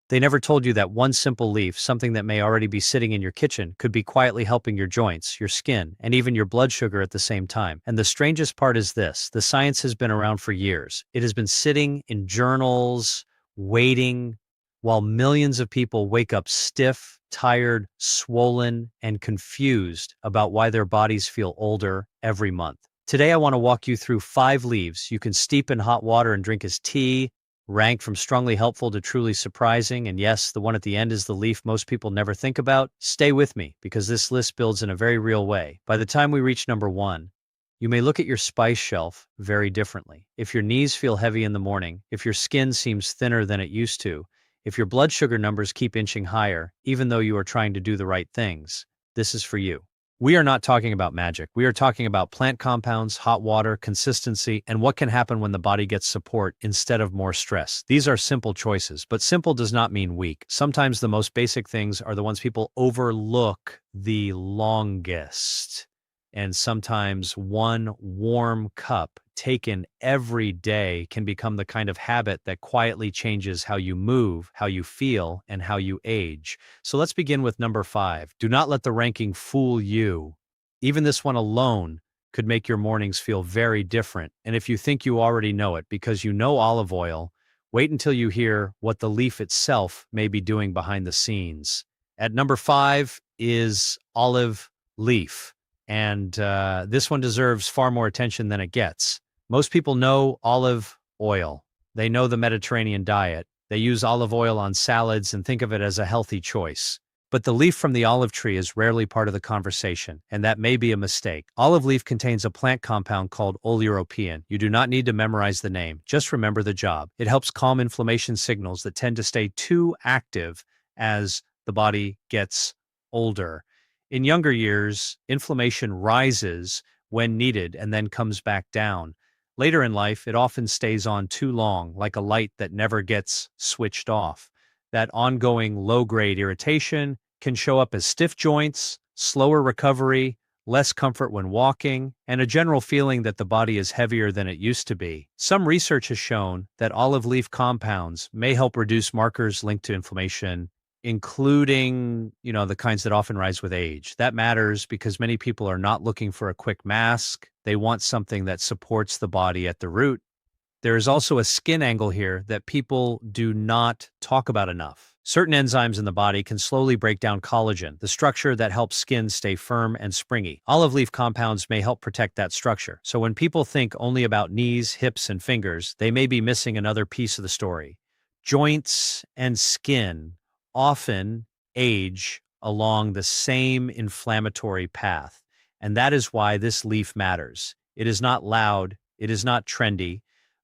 They never told you that one simple leaf, something that may already be sitting in your kitchen, could be quietly helping your joints, your skin, and even your blood sugar at the same time. And the strangest part is this: the science has been around for years. It has been sitting in journals, waiting, while millions of people wake up stiff, tired, swollen, and confused about why their bodies feel older every month. Today, I want to walk you through 5 leaves you can steep in hot water and drink as tea, ranked from strongly helpful to truly surprising. And yes, the one at the end is the leaf most people never think about. Stay with me, because this list builds in a very real way. By the time we reach number 1, you may look at your spice shelf very differently. If your knees feel heavy in the morning, if your skin seems thinner than it used to, if your blood sugar numbers keep inching higher, even though you are trying to do the right things, this is for you. We are not talking about magic. We are talking about plant compounds, hot water, consistency, and what can happen when the body gets support instead of more stress. These are simple choices, but simple does not mean weak. Sometimes the most basic things are the ones people overlook the longest. And sometimes one warm cup taken every day can become the kind of habit that quietly changes how you move, how you feel, and how you age. So let's begin with number 5. Do not let the ranking fool you. Even this one alone could make your mornings feel very different. And if you think you already know it because you know olive oil, wait until you hear what the leaf itself may be doing behind the scenes. At number 5 is olive leaf. And this one deserves far more attention than it gets. Most people know olive oil. They know the Mediterranean diet. They use olive oil on salads and think of it as a healthy choice. But the leaf from the olive tree is rarely part of the conversation, and that may be a mistake. Olive leaf contains a plant compound called oleuropein. You do not need to memorize the name. Just remember the job. It helps calm inflammation signals that tend to stay too active as the body gets older. In younger years, inflammation rises when needed and then comes back down. Later in life, it often stays on too long, like a light that never gets switched off. That ongoing low-grade irritation can show up as stiff joints, slower recovery, less comfort when walking, and a general feeling that the body is heavier than it used to be. Some research has shown that olive leaf compounds may help reduce markers linked to inflammation, including, the kinds that often rise with age. That matters because many people are not looking for a quick mask. They want something that supports the body at the root. There is also a skin angle here that people do not talk about enough. Certain enzymes in the body can slowly break down collagen, the structure that helps skin stay firm and springy. Olive leaf compounds may help protect that structure. So when people think only about knees, hips, and fingers, they may be missing another piece of the story. Joints and skin often age along the same inflammatory path. And that is why this leaf matters. It is not loud, it is not trendy,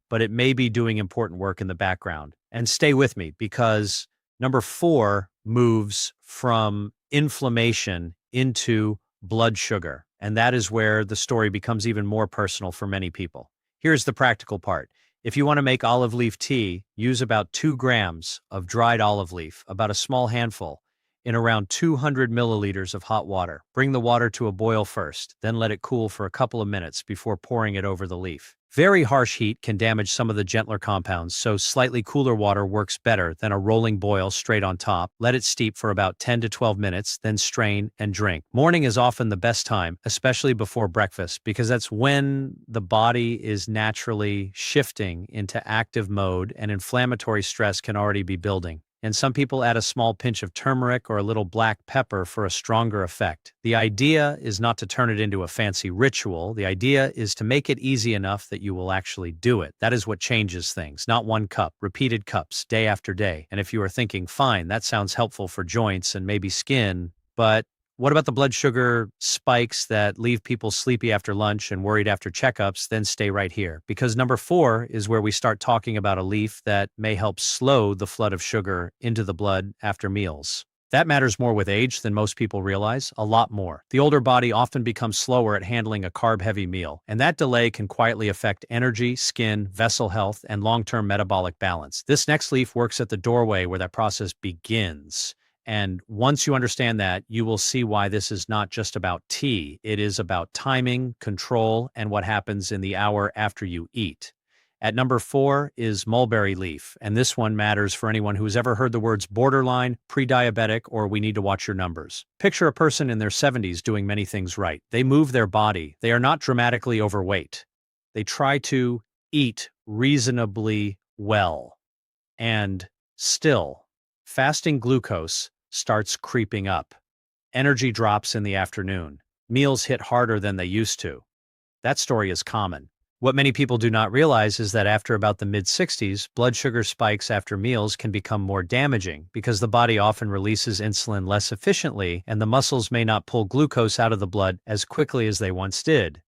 but it may be doing important work in the background. And stay with me, because number 4 moves from inflammation into blood sugar. And that is where the story becomes even more personal for many people. Here's the practical part. If you want to make olive leaf tea, use about 2 grams of dried olive leaf, about a small handful, in around 200 milliliters of hot water. Bring the water to a boil first, then let it cool for a couple of minutes before pouring it over the leaf. Very harsh heat can damage some of the gentler compounds, so slightly cooler water works better than a rolling boil straight on top. Let it steep for about 10 to 12 minutes, then strain and drink. Morning is often the best time, especially before breakfast, because that's when the body is naturally shifting into active mode and inflammatory stress can already be building. And some people add a small pinch of turmeric or a little black pepper for a stronger effect. The idea is not to turn it into a fancy ritual. The idea is to make it easy enough that you will actually do it. That is what changes things, not one cup, repeated cups, day after day. And if you are thinking, fine, that sounds helpful for joints and maybe skin, but what about the blood sugar spikes that leave people sleepy after lunch and worried after checkups? Then stay right here, because number 4 is where we start talking about a leaf that may help slow the flood of sugar into the blood after meals. That matters more with age than most people realize, a lot more. The older body often becomes slower at handling a carb-heavy meal, and that delay can quietly affect energy, skin, vessel health, and long-term metabolic balance. This next leaf works at the doorway where that process begins. And once you understand that, you will see why this is not just about tea. It is about timing, control, and what happens in the hour after you eat. At number 4 is mulberry leaf, and this one matters for anyone who's ever heard the words borderline, pre-diabetic, or we need to watch your numbers. Picture a person in their 70s doing many things right. They move their body. They are not dramatically overweight. They try to eat reasonably well. And still, fasting glucose starts creeping up. Energy drops in the afternoon. Meals hit harder than they used to. That story is common. What many people do not realize is that after about the mid-60s, blood sugar spikes after meals can become more damaging because the body often releases insulin less efficiently and the muscles may not pull glucose out of the blood as quickly as they once did.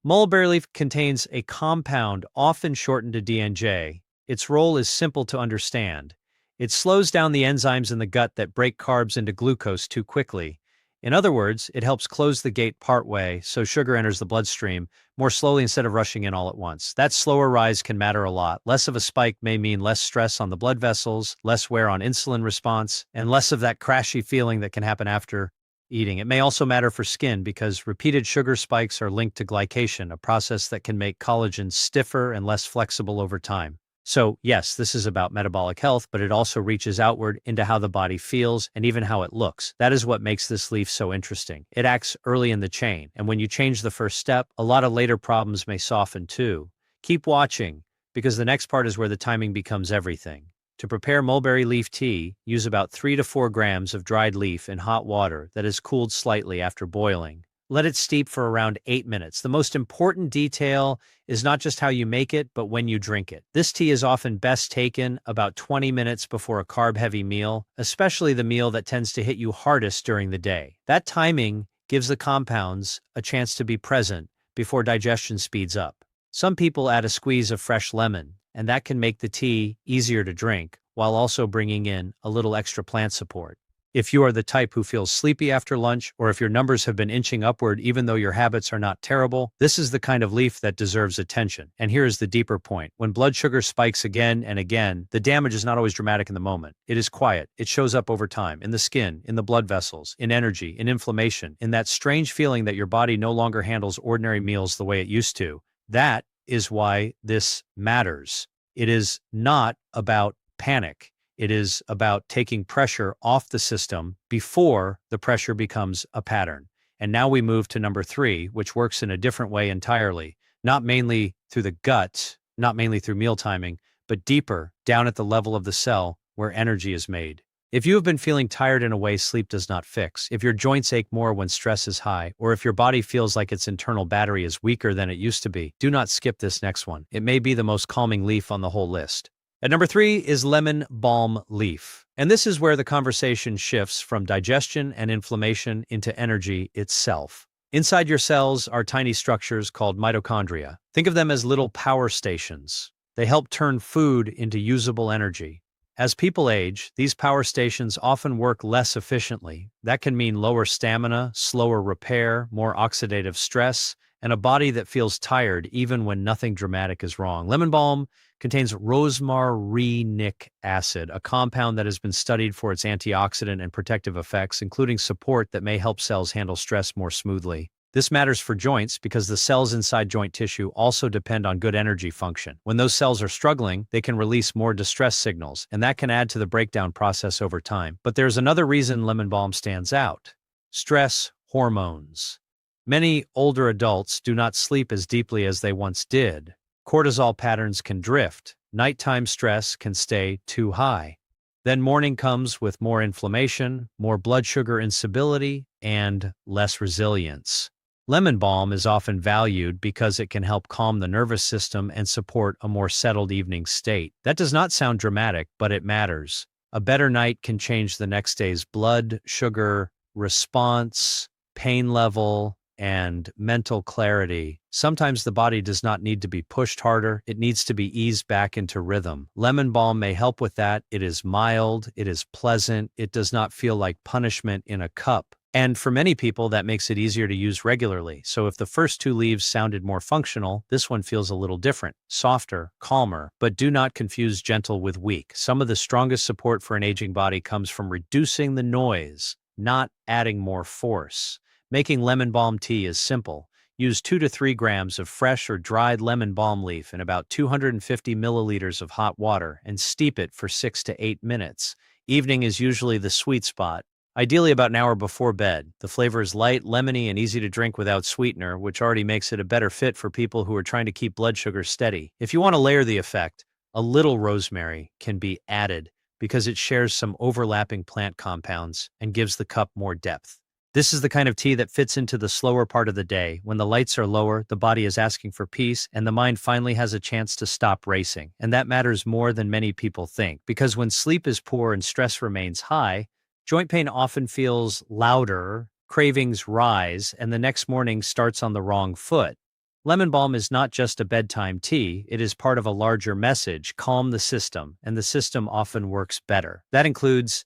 Mulberry leaf contains a compound often shortened to DNJ. Its role is simple to understand. It slows down the enzymes in the gut that break carbs into glucose too quickly. In other words, it helps close the gate partway so sugar enters the bloodstream more slowly instead of rushing in all at once. That slower rise can matter a lot. Less of a spike may mean less stress on the blood vessels, less wear on insulin response, and less of that crashy feeling that can happen after eating. It may also matter for skin because repeated sugar spikes are linked to glycation, a process that can make collagen stiffer and less flexible over time. So yes, this is about metabolic health, but it also reaches outward into how the body feels and even how it looks. That is what makes this leaf so interesting. It acts early in the chain, and when you change the first step, a lot of later problems may soften too. Keep watching, because the next part is where the timing becomes everything. To prepare mulberry leaf tea, use about 3 to 4 grams of dried leaf in hot water that is cooled slightly after boiling. Let it steep for around 8 minutes. The most important detail is not just how you make it, but when you drink it. This tea is often best taken about 20 minutes before a carb-heavy meal, especially the meal that tends to hit you hardest during the day. That timing gives the compounds a chance to be present before digestion speeds up. Some people add a squeeze of fresh lemon, and that can make the tea easier to drink while also bringing in a little extra plant support. If you are the type who feels sleepy after lunch, or if your numbers have been inching upward even though your habits are not terrible, this is the kind of leaf that deserves attention. And here is the deeper point. When blood sugar spikes again and again, the damage is not always dramatic in the moment. It is quiet. It shows up over time, in the skin, in the blood vessels, in energy, in inflammation, in that strange feeling that your body no longer handles ordinary meals the way it used to. That is why this matters. It is not about panic. It is about taking pressure off the system before the pressure becomes a pattern. And now we move to number 3, which works in a different way entirely, not mainly through the gut, not mainly through meal timing, but deeper, down at the level of the cell where energy is made. If you have been feeling tired in a way sleep does not fix, if your joints ache more when stress is high, or if your body feels like its internal battery is weaker than it used to be, do not skip this next one. It may be the most calming leaf on the whole list. At number 3 is lemon balm leaf. And this is where the conversation shifts from digestion and inflammation into energy itself. Inside your cells are tiny structures called mitochondria. Think of them as little power stations. They help turn food into usable energy. As people age, these power stations often work less efficiently. That can mean lower stamina, slower repair, more oxidative stress, and a body that feels tired even when nothing dramatic is wrong. Lemon balm contains rosmarinic acid, a compound that has been studied for its antioxidant and protective effects, including support that may help cells handle stress more smoothly. This matters for joints because the cells inside joint tissue also depend on good energy function. When those cells are struggling, they can release more distress signals, and that can add to the breakdown process over time. But there's another reason lemon balm stands out: stress hormones. Many older adults do not sleep as deeply as they once did. Cortisol patterns can drift. Nighttime stress can stay too high. Then morning comes with more inflammation, more blood sugar instability, and less resilience. Lemon balm is often valued because it can help calm the nervous system and support a more settled evening state. That does not sound dramatic, but it matters. A better night can change the next day's blood sugar response, pain level, and mental clarity. Sometimes the body does not need to be pushed harder, it needs to be eased back into rhythm. Lemon balm may help with that. It is mild, it is pleasant, it does not feel like punishment in a cup. And for many people, that makes it easier to use regularly. So if the first 2 leaves sounded more functional, this one feels a little different, softer, calmer. But do not confuse gentle with weak. Some of the strongest support for an aging body comes from reducing the noise, not adding more force. Making lemon balm tea is simple. Use 2 to 3 grams of fresh or dried lemon balm leaf in about 250 milliliters of hot water and steep it for 6 to 8 minutes. Evening is usually the sweet spot, ideally about an hour before bed. The flavor is light, lemony, and easy to drink without sweetener, which already makes it a better fit for people who are trying to keep blood sugar steady. If you want to layer the effect, a little rosemary can be added because it shares some overlapping plant compounds and gives the cup more depth. This is the kind of tea that fits into the slower part of the day. When the lights are lower, the body is asking for peace, and the mind finally has a chance to stop racing. And that matters more than many people think, because when sleep is poor and stress remains high, joint pain often feels louder, cravings rise, and the next morning starts on the wrong foot. Lemon balm is not just a bedtime tea, it is part of a larger message: calm the system, and the system often works better. That includes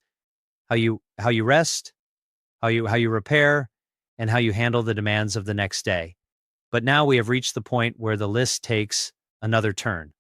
how you rest, how you repair, and how you handle the demands of the next day. But now we have reached the point where the list takes another turn.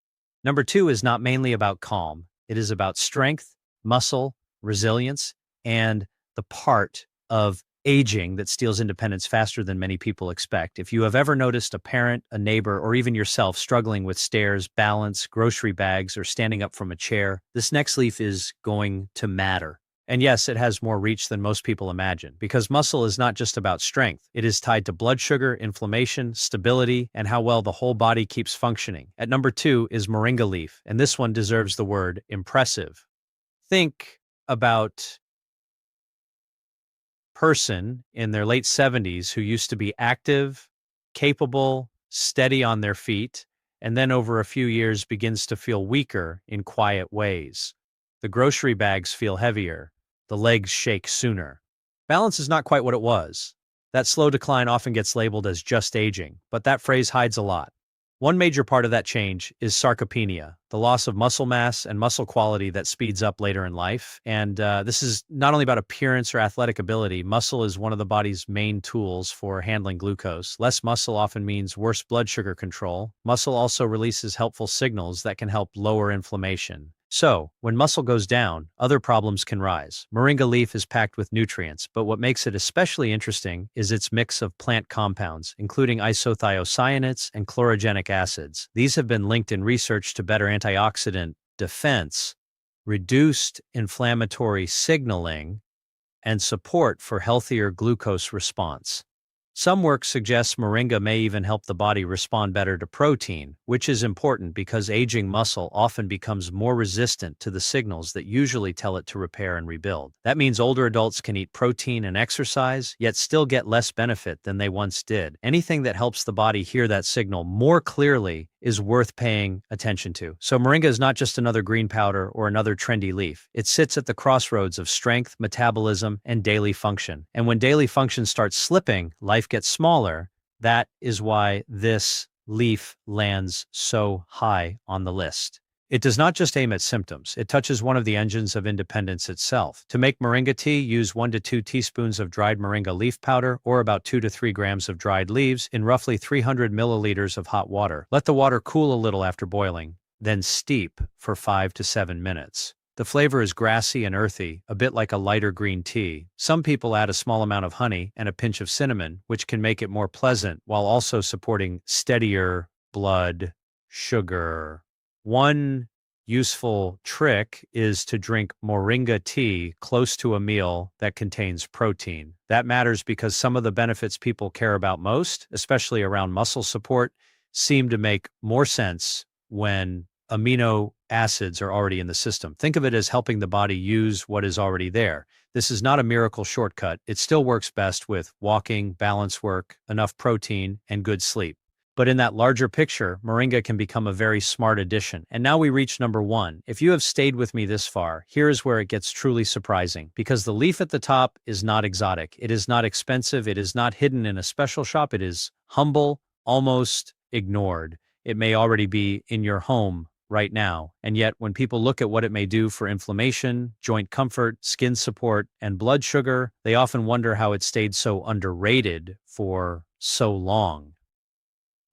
Number 2 is not mainly about calm. It is about strength, muscle, resilience, and the part of aging that steals independence faster than many people expect. If you have ever noticed a parent, a neighbor, or even yourself struggling with stairs, balance, grocery bags, or standing up from a chair, this next leaf is going to matter. And yes, it has more reach than most people imagine, because muscle is not just about strength. It is tied to blood sugar, inflammation, stability, and how well the whole body keeps functioning. At number 2 is moringa leaf, and this one deserves the word impressive. Think about person in their late 70s who used to be active, capable, steady on their feet, and then over a few years begins to feel weaker in quiet ways. The grocery bags feel heavier. The legs shake sooner. Balance is not quite what it was. That slow decline often gets labeled as just aging, but that phrase hides a lot. One major part of that change is sarcopenia, the loss of muscle mass and muscle quality that speeds up later in life. And this is not only about appearance or athletic ability. Muscle is one of the body's main tools for handling glucose. Less muscle often means worse blood sugar control. Muscle also releases helpful signals that can help lower inflammation. So, when muscle goes down, other problems can rise. Moringa leaf is packed with nutrients, but what makes it especially interesting is its mix of plant compounds, including isothiocyanates and chlorogenic acids. These have been linked in research to better antioxidant defense, reduced inflammatory signaling, and support for healthier glucose response. Some work suggests moringa may even help the body respond better to protein, which is important because aging muscle often becomes more resistant to the signals that usually tell it to repair and rebuild. That means older adults can eat protein and exercise, yet still get less benefit than they once did. Anything that helps the body hear that signal more clearly is worth paying attention to. So moringa is not just another green powder or another trendy leaf. It sits at the crossroads of strength, metabolism, and daily function. And when daily function starts slipping, life gets smaller. That is why this leaf lands so high on the list. It does not just aim at symptoms, it touches one of the engines of independence itself. To make moringa tea, use 1 to 2 teaspoons of dried moringa leaf powder or about 2 to 3 grams of dried leaves in roughly 300 milliliters of hot water. Let the water cool a little after boiling, then steep for 5 to 7 minutes. The flavor is grassy and earthy, a bit like a lighter green tea. Some people add a small amount of honey and a pinch of cinnamon, which can make it more pleasant while also supporting steadier blood sugar. One useful trick is to drink moringa tea close to a meal that contains protein. That matters because some of the benefits people care about most, especially around muscle support, seem to make more sense when amino acids are already in the system. Think of it as helping the body use what is already there. This is not a miracle shortcut. It still works best with walking, balance work, enough protein, and good sleep. But in that larger picture, moringa can become a very smart addition. And now we reach number 1. If you have stayed with me this far, here is where it gets truly surprising, because the leaf at the top is not exotic. It is not expensive. It is not hidden in a special shop. It is humble, almost ignored. It may already be in your home right now. And yet, when people look at what it may do for inflammation, joint comfort, skin support, and blood sugar, they often wonder how it stayed so underrated for so long.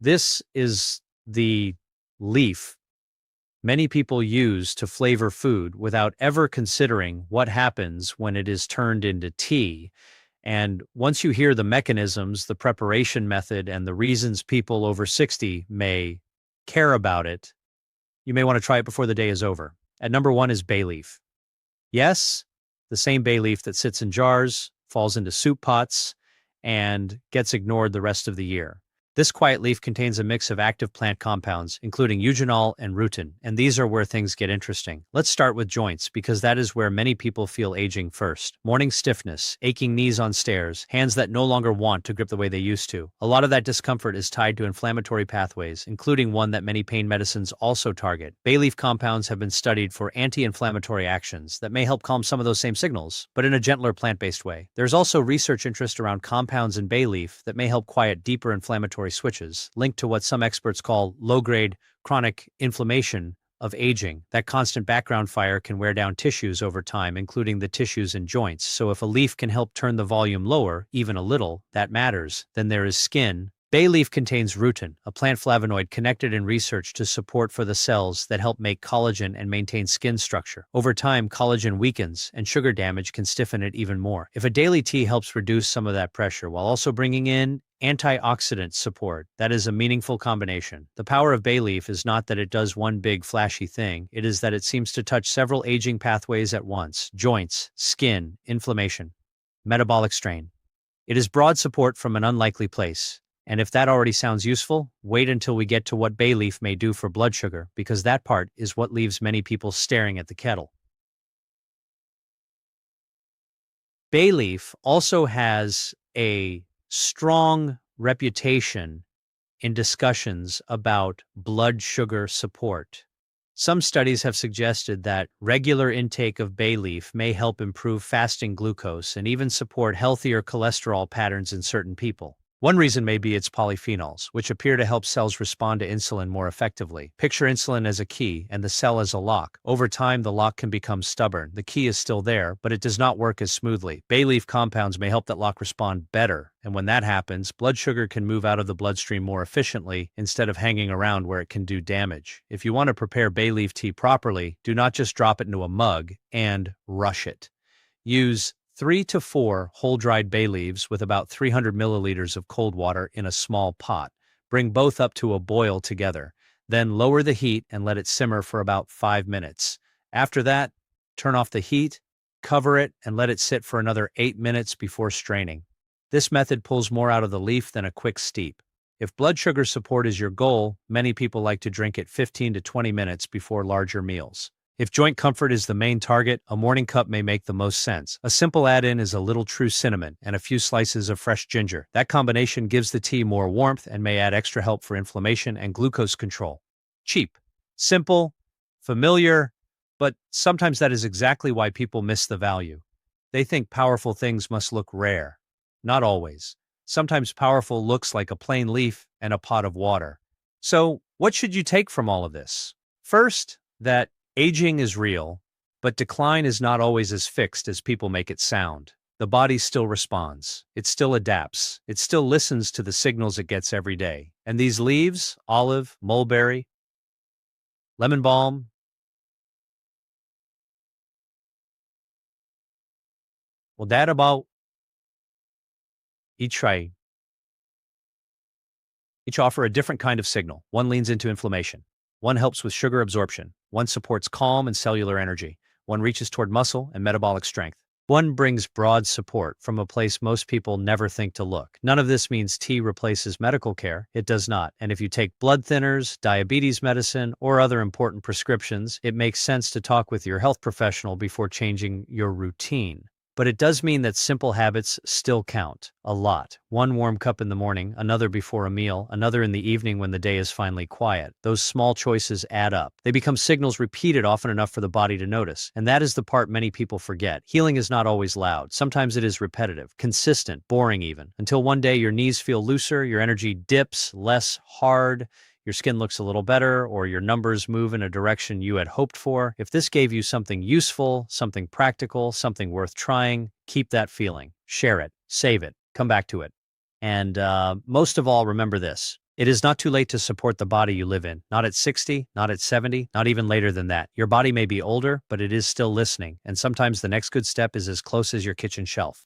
This is the leaf many people use to flavor food without ever considering what happens when it is turned into tea. And once you hear the mechanisms, the preparation method, and the reasons people over 60 may care about it, you may want to try it before the day is over. At number one is bay leaf. Yes, the same bay leaf that sits in jars, falls into soup pots, and gets ignored the rest of the year. This quiet leaf contains a mix of active plant compounds, including eugenol and rutin, and these are where things get interesting. Let's start with joints, because that is where many people feel aging first. Morning stiffness, aching knees on stairs, hands that no longer want to grip the way they used to. A lot of that discomfort is tied to inflammatory pathways, including one that many pain medicines also target. Bay leaf compounds have been studied for anti-inflammatory actions that may help calm some of those same signals, but in a gentler plant-based way. There's also research interest around compounds in bay leaf that may help quiet deeper inflammatory switches, linked to what some experts call low-grade chronic inflammation of aging. That constant background fire can wear down tissues over time, including the tissues and joints. So if a leaf can help turn the volume lower, even a little, that matters. Then there is skin. Bay leaf contains rutin, a plant flavonoid connected in research to support for the cells that help make collagen and maintain skin structure. Over time, collagen weakens, and sugar damage can stiffen it even more. If a daily tea helps reduce some of that pressure while also bringing in antioxidant support, that is a meaningful combination. The power of bay leaf is not that it does one big flashy thing, it is that it seems to touch several aging pathways at once: joints, skin, inflammation, metabolic strain. It is broad support from an unlikely place. And if that already sounds useful, wait until we get to what bay leaf may do for blood sugar, because that part is what leaves many people staring at the kettle. Bay leaf also has a strong reputation in discussions about blood sugar support. Some studies have suggested that regular intake of bay leaf may help improve fasting glucose and even support healthier cholesterol patterns in certain people. One reason may be its polyphenols, which appear to help cells respond to insulin more effectively. Picture insulin as a key and the cell as a lock. Over time, the lock can become stubborn. The key is still there, but it does not work as smoothly. Bay leaf compounds may help that lock respond better, and when that happens, blood sugar can move out of the bloodstream more efficiently instead of hanging around where it can do damage. If you want to prepare bay leaf tea properly, do not just drop it into a mug and rush it. Use 3 to 4 whole-dried bay leaves with about 300 milliliters of cold water in a small pot. Bring both up to a boil together. Then lower the heat and let it simmer for about 5 minutes. After that, turn off the heat, cover it, and let it sit for another 8 minutes before straining. This method pulls more out of the leaf than a quick steep. If blood sugar support is your goal, many people like to drink it 15 to 20 minutes before larger meals. If joint comfort is the main target, a morning cup may make the most sense. A simple add-in is a little true cinnamon and a few slices of fresh ginger. That combination gives the tea more warmth and may add extra help for inflammation and glucose control. Cheap, simple, familiar, but sometimes that is exactly why people miss the value. They think powerful things must look rare. Not always. Sometimes powerful looks like a plain leaf and a pot of water. So, what should you take from all of this? First, that aging is real, but decline is not always as fixed as people make it sound. The body still responds. It still adapts. It still listens to the signals it gets every day. And these leaves, olive, mulberry, lemon balm, well, that about each try. Each offer a different kind of signal. One leans into inflammation. One helps with sugar absorption. One supports calm and cellular energy. One reaches toward muscle and metabolic strength. One brings broad support from a place most people never think to look. None of this means tea replaces medical care. It does not. And if you take blood thinners, diabetes medicine, or other important prescriptions, it makes sense to talk with your health professional before changing your routine. But it does mean that simple habits still count a lot. One warm cup in the morning, another before a meal, another in the evening when the day is finally quiet. Those small choices add up. They become signals repeated often enough for the body to notice. And that is the part many people forget. Healing is not always loud. Sometimes it is repetitive, consistent, boring even. Until one day your knees feel looser, your energy dips less hard, your skin looks a little better, or your numbers move in a direction you had hoped for. If this gave you something useful, something practical, something worth trying, keep that feeling. Share it. Save it. Come back to it. And most of all, remember this. It is not too late to support the body you live in. Not at 60, not at 70, not even later than that. Your body may be older, but it is still listening. And sometimes the next good step is as close as your kitchen shelf.